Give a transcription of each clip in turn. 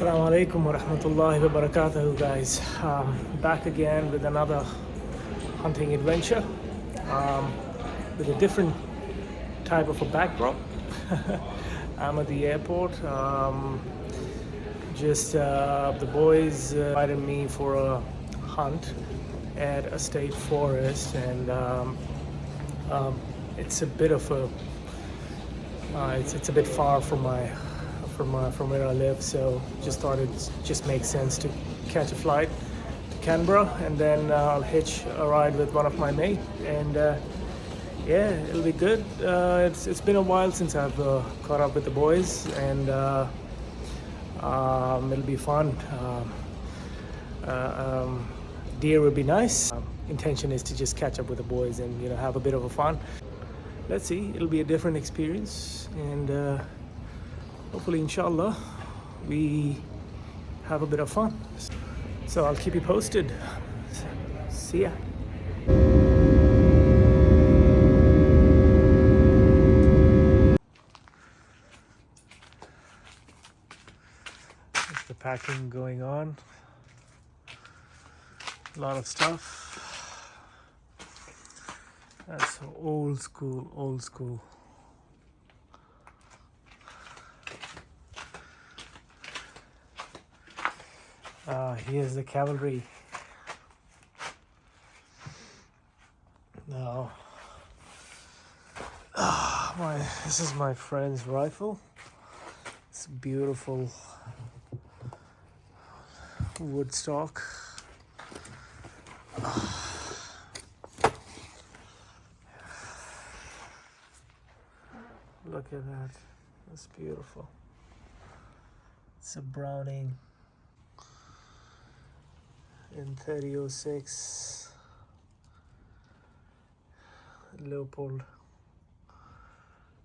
Assalamu alaikum wa rahmatullahi wa barakatuhu, guys. Back again with another hunting adventure um, with a different type of a backdrop. I'm at the airport. The boys invited me for a hunt at a state forest, and it's a bit of a it's a bit far from from where I live, so just thought it just makes sense to catch a flight to Canberra, and then I'll hitch a ride with one of my mates, and yeah, it'll be good. It's been a while since I've caught up with the boys, and it'll be fun. Deer would be nice. Intention is to just catch up with the boys and have a bit of a fun. Let's see, it'll be a different experience, and hopefully, inshallah, we have a bit of fun. So I'll keep you posted. See ya. There's the packing going on. A lot of stuff. That's old school. Here's the cavalry. Now, this is my friend's rifle. It's a beautiful wood stock. Look at that. That's beautiful. It's a Browning in 3006 Leopold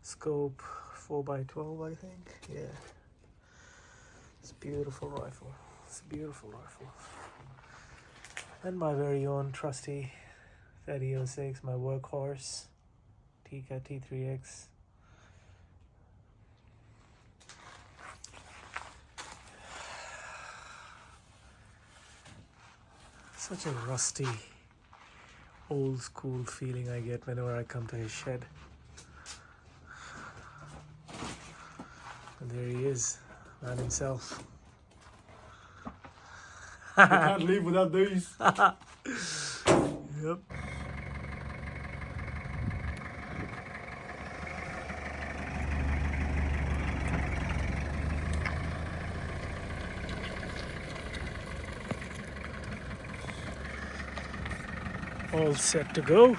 scope 4x12, I think. Yeah, it's a beautiful rifle. And my very own trusty 3006, my workhorse Tika T3X. Such a rusty, old school feeling I get whenever I come to his shed. And there he is, man himself. I can't live without these. Yep. All set to go.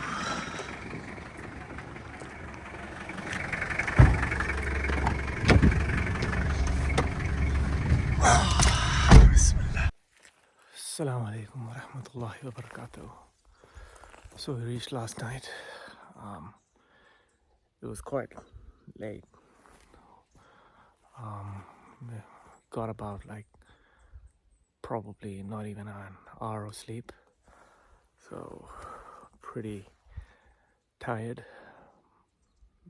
Bismillah. Assalamu alaikum wa rahmatullahi wa barakatuh. So we reached last night. It was quite late. We got about probably not even an hour of sleep. So pretty tired,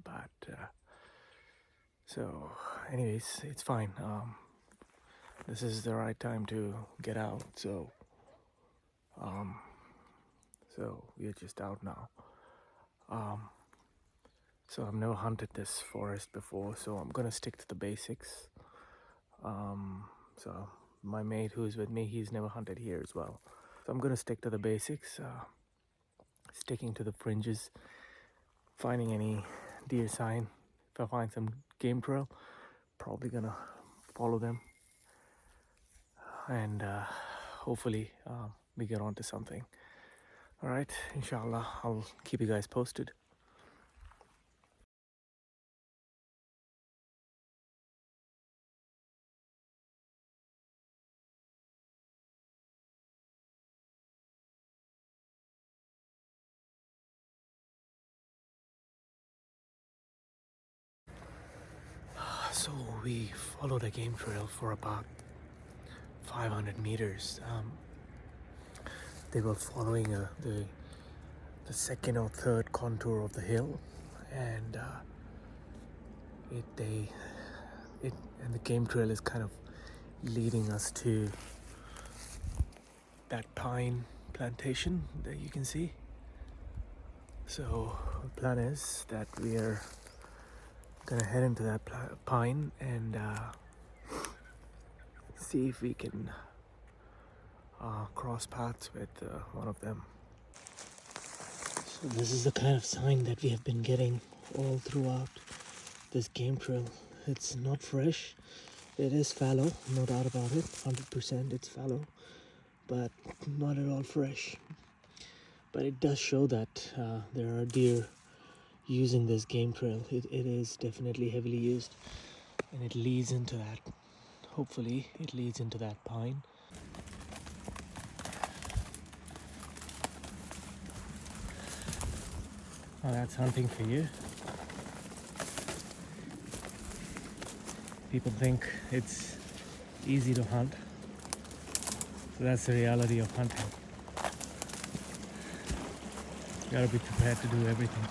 but so anyways, it's fine. This is the right time to get out, so we're just out now. So I've never hunted this forest before, so I'm gonna stick to the basics. So my mate who's with me, he's never hunted here as well. So I'm gonna stick to the basics, sticking to the fringes, finding any deer sign. If I find some game trail, probably gonna follow them, and hopefully we get onto something. All right, inshallah, I'll keep you guys posted. So we followed a game trail for about 500 meters. They were following the second or third contour of the hill, and the game trail is kind of leading us to that pine plantation that you can see. So the plan is that we are gonna head into that pine and see if we can cross paths with one of them. So this is the kind of sign that we have been getting all throughout this game trail. It's not fresh. It is fallow, no doubt about it. 100% it's fallow, but not at all fresh. But it does show that there are deer using this game trail. It is definitely heavily used, and it leads into that. Hopefully it leads into that pine. Oh, that's hunting for you. People think it's easy to hunt. So that's the reality of hunting. You gotta be prepared to do everything.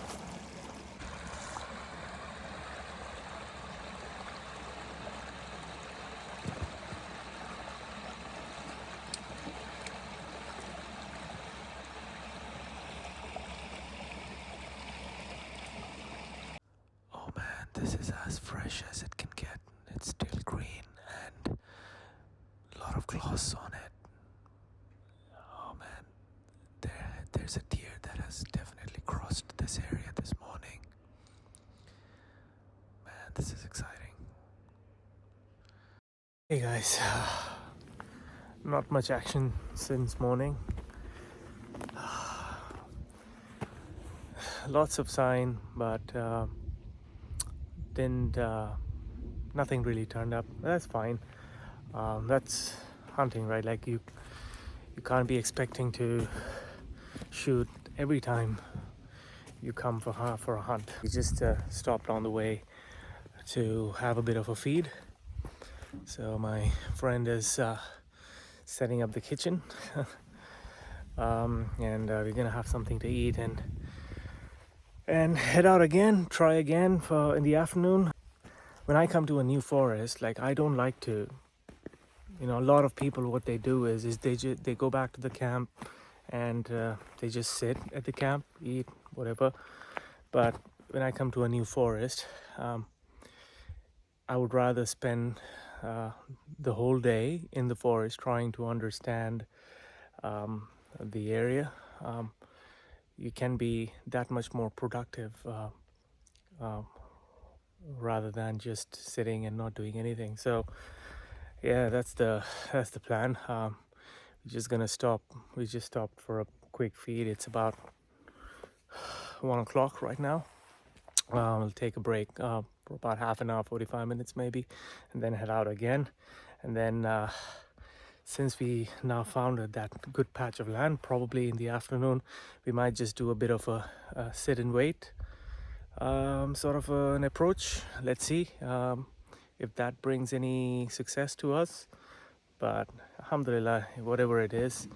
Oh man, this is as fresh as it can get. It's still green and a lot of gloss on it. Oh man, there's a deer that has definitely crossed this area this morning. Man, this is exciting. Hey guys, not much action since morning. Lots of sign, but didn't nothing really turned up. That's fine. That's hunting, right? Like you can't be expecting to shoot every time you come for a hunt. We just stopped on the way to have a bit of a feed. So my friend is setting up the kitchen, and we're gonna have something to eat and head out again. Try again for in the afternoon. When I come to a new forest, like I don't like to. A lot of people, what they do is they go back to the camp and they just sit at the camp, eat whatever. But when I come to a new forest, I would rather spend the whole day in the forest trying to understand the area. You can be that much more productive rather than just sitting and not doing anything. So yeah, that's the plan. We're just gonna stop. We just stopped for a quick feed. It's about 1 o'clock right now. We'll take a break for about half an hour, 45 minutes maybe, and then head out again. And then since we now found that good patch of land, probably in the afternoon we might just do a bit of a sit and wait sort of an approach. Let's see if that brings any success to us. But alhamdulillah, whatever it is,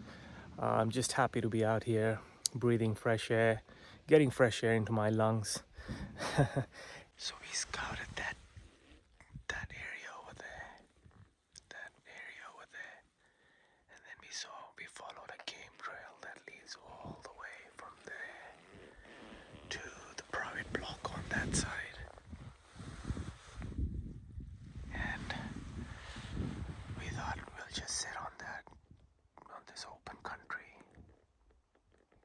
I'm just happy to be out here breathing fresh air, getting fresh air into my lungs. So we scouted that area over there, and then we followed a game trail that leads all the way from there to the private block on that side. And we thought we'll just sit on this open country,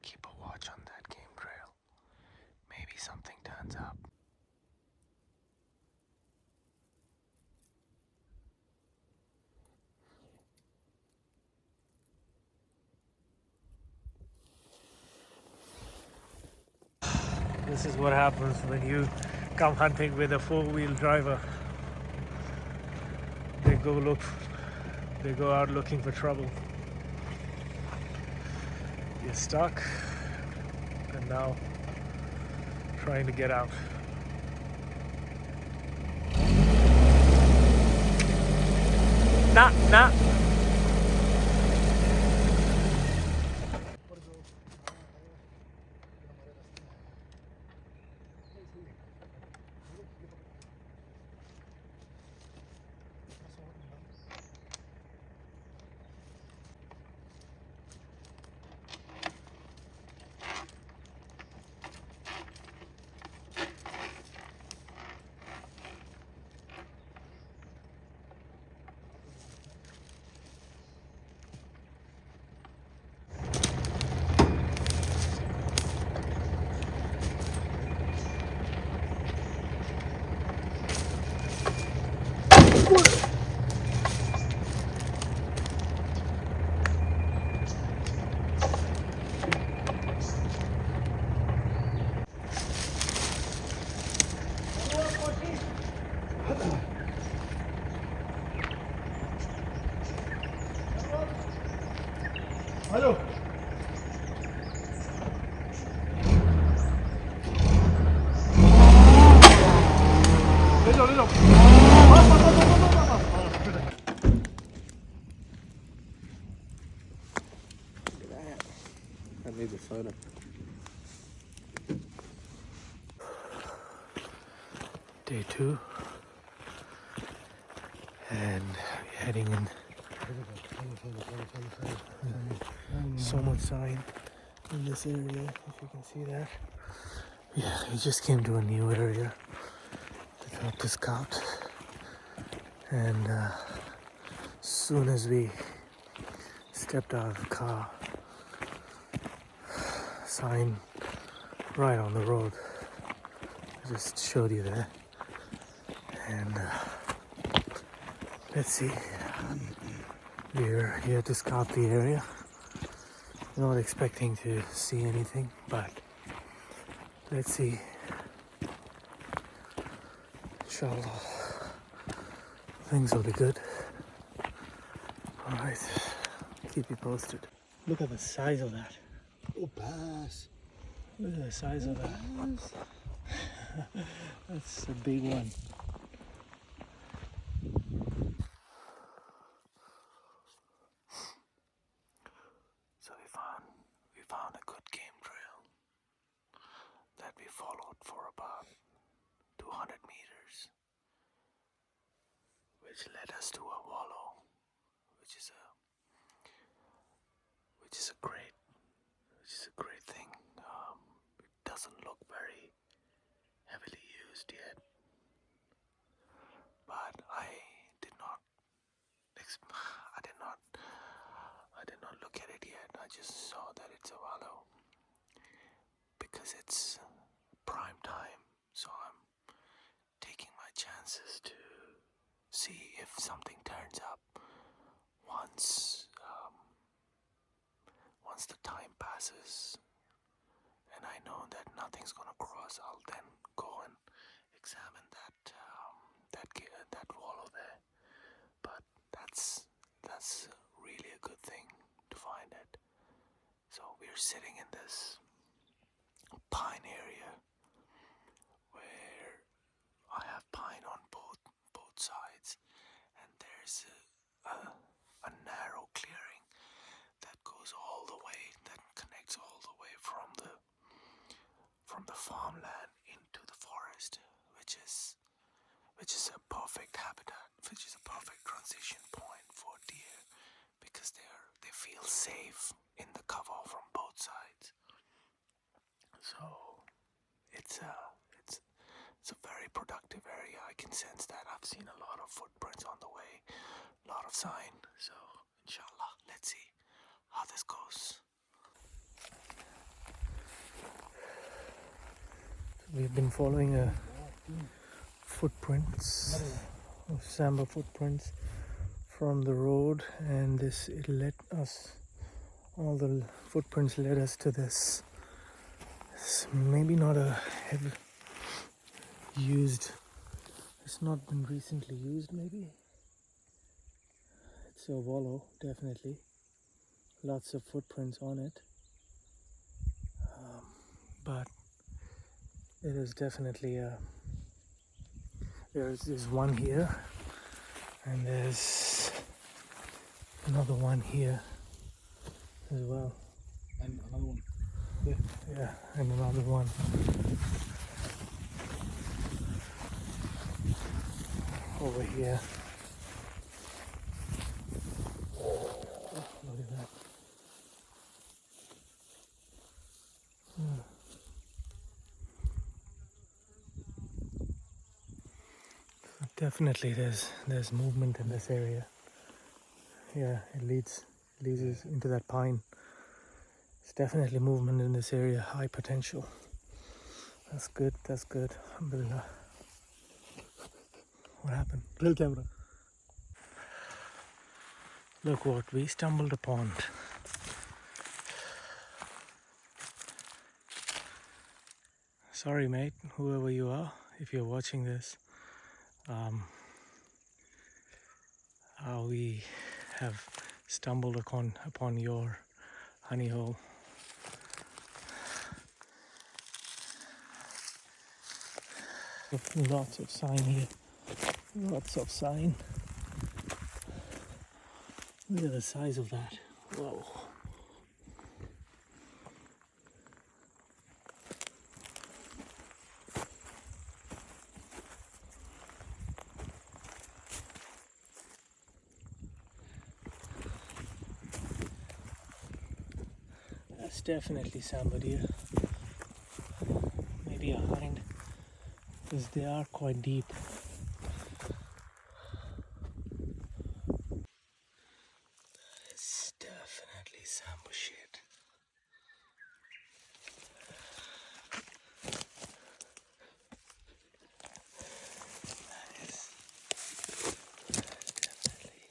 keep a watch on that game trail. Maybe something turns up. This is what happens when you come hunting with a four-wheel driver. They go out looking for trouble. You're stuck, and now trying to get out. Nah. That needs a photo. Day 2, and we're heading in. So much sign in this area, if you can see that. Yeah, we just came to a new area to help to scout, and as soon as we stepped out of the car, sign right on the road. I just showed you there, and let's see. We're here to scout the area. Not expecting to see anything, but let's see. Inshallah, things will be good. Alright, keep you posted. Look at the size of that. Oh, pass. Look at the size of that. That's a big one. So we found a good game trail that we followed for about 200 meters, which led us to a wallow, which is a great thing. It doesn't look very heavily used yet, but I did not look at it yet. I just saw that it's a wallow because it's prime time, so I'm taking my chances to see if something turns up once the time passes and I know that nothing's gonna cross. I'll then go and examine that wallow there. But that's really a good thing to find it. So we're sitting in this pine area where I have pine on both sides, and there's a narrow clearing that goes all the way, that connects all the way from the farmland into the forest, which is a perfect habitat, which is a perfect transition point for deer, because they feel safe in the cover from both sides. So it's a very productive area. I can sense that. I've seen a lot of footprints on the way, a lot of sign. So inshallah, let's see how this goes. We've been following footprints of Sambar footprints from the road, and all the footprints led us to this. It's maybe not a heavy used. It's not been recently used. Maybe it's a wallow, definitely. Lots of footprints on it, but it is definitely there's one here, and there's another one here as well. And another one. Yeah, and another one. Over here. Oh, look at that. Definitely there's movement in this area. Yeah, it leads us into that pine. It's definitely movement in this area, high potential. That's good. Alhamdulillah. What happened? Real camera. Look what we stumbled upon. Sorry mate, whoever you are, if you're watching this. We have stumbled upon your honey hole. Lots of sign here. Lots of sign. Look at the size of that. Whoa. That's definitely Sambar deer. Maybe a hind, because they are quite deep. It's definitely Sambar shit. That is definitely.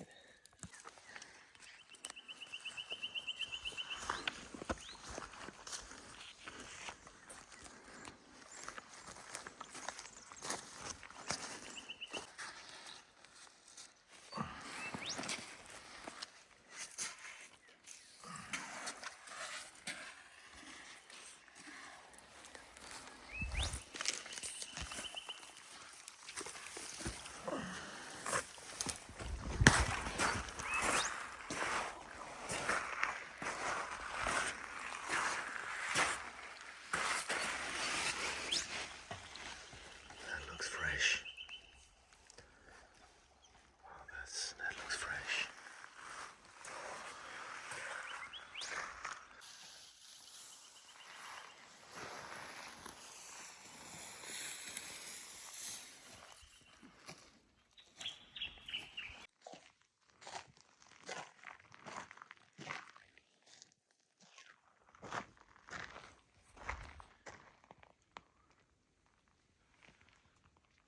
That looks fresh. Wow, that looks fresh.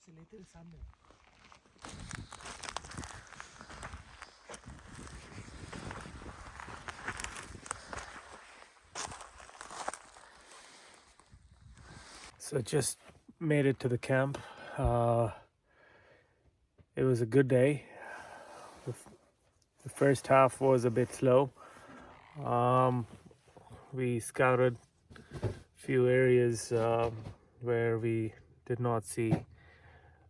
C'est l'été de Sambar. So just made it to the camp. It was a good day. The first half was a bit slow. We scouted a few areas where we did not see.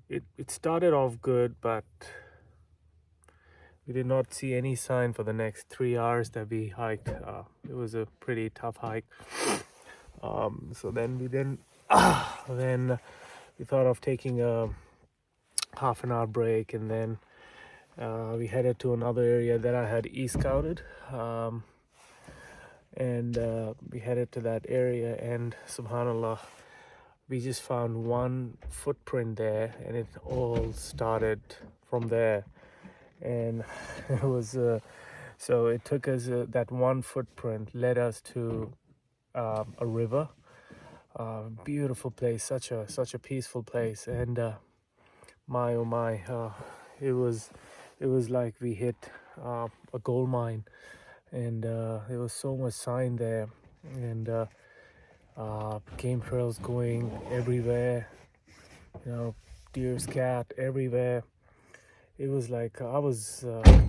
It started off good, but we did not see any sign for the next 3 hours that we hiked. It was a pretty tough hike. So then then we thought of taking a half an hour break, and then we headed to another area that I had e-scouted. And we headed to that area, and subhanallah, we just found one footprint there, and it all started from there. And it was so it took us that one footprint led us to a river. Beautiful place, such a peaceful place. And my oh my, it was like we hit a gold mine. And there was so much sign there, and game trails going everywhere, deer scat everywhere. It was like I was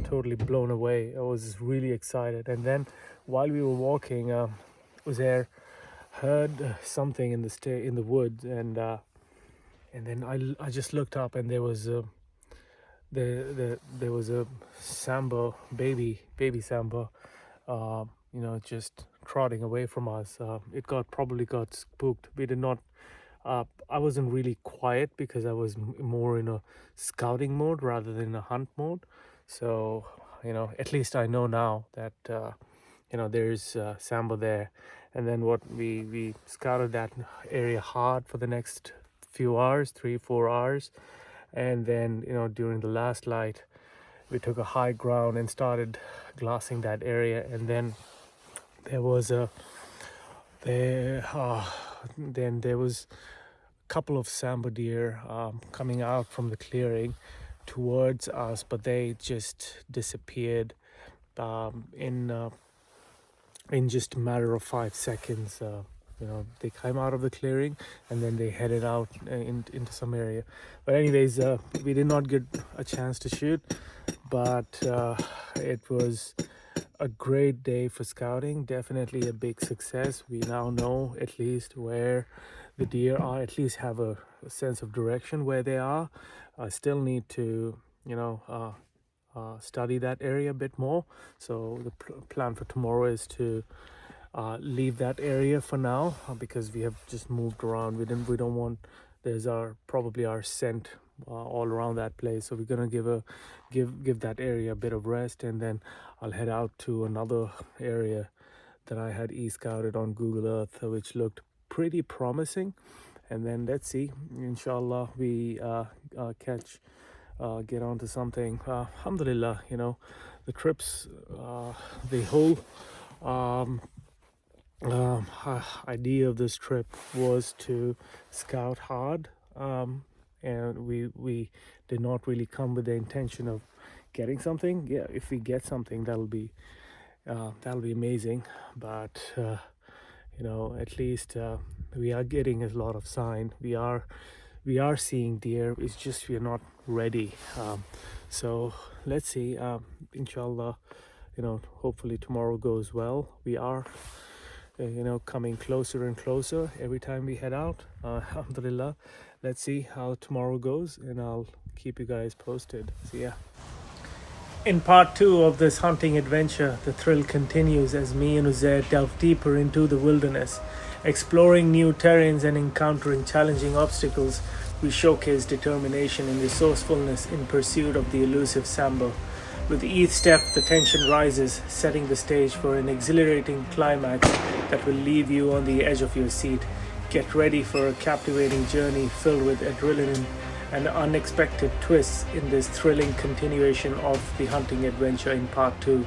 totally blown away. I was really excited. And then while we were walking, Uzair heard something in the woods, and then I just looked up, and there was there was a Sambar baby Sambar, just trotting away from us. It probably got spooked. We did not. I wasn't really quiet because I was more in a scouting mode rather than a hunt mode. So at least I know now that there's Sambar there. And then what we scouted that area hard for the next few hours, 3-4 hours, and then during the last light, we took a high ground and started glassing that area. And then there was a couple of Sambar deer coming out from the clearing towards us, but they just disappeared in just a matter of 5 seconds. They came out of the clearing, and then they headed out into some area. But anyways, we did not get a chance to shoot, but it was a great day for scouting. Definitely a big success. We now know at least where the deer are, at least have a sense of direction where they are. I still need to, study that area a bit more. So the plan for tomorrow is to leave that area for now, because we have just moved around. We don't want, there's probably our scent all around that place, so we're gonna give that area a bit of rest, and then I'll head out to another area that I had e-scouted on Google Earth, which looked pretty promising. And then let's see, inshallah, we get onto something. Alhamdulillah, the trips, the whole idea of this trip was to scout hard, and we did not really come with the intention of getting something. Yeah, if we get something, that'll be amazing. But at least we are getting a lot of sign. We are seeing deer. It's just we are not ready. So let's see. Inshallah, hopefully tomorrow goes well. We are coming closer and closer every time we head out. Alhamdulillah. Let's see how tomorrow goes, and I'll keep you guys posted. See ya. In part 2 of this hunting adventure, the thrill continues as me and Uzair delve deeper into the wilderness. Exploring new terrains and encountering challenging obstacles, we showcase determination and resourcefulness in pursuit of the elusive Sambar. With each step, the tension rises, setting the stage for an exhilarating climax that will leave you on the edge of your seat. Get ready for a captivating journey filled with adrenaline and unexpected twists in this thrilling continuation of the hunting adventure in part 2.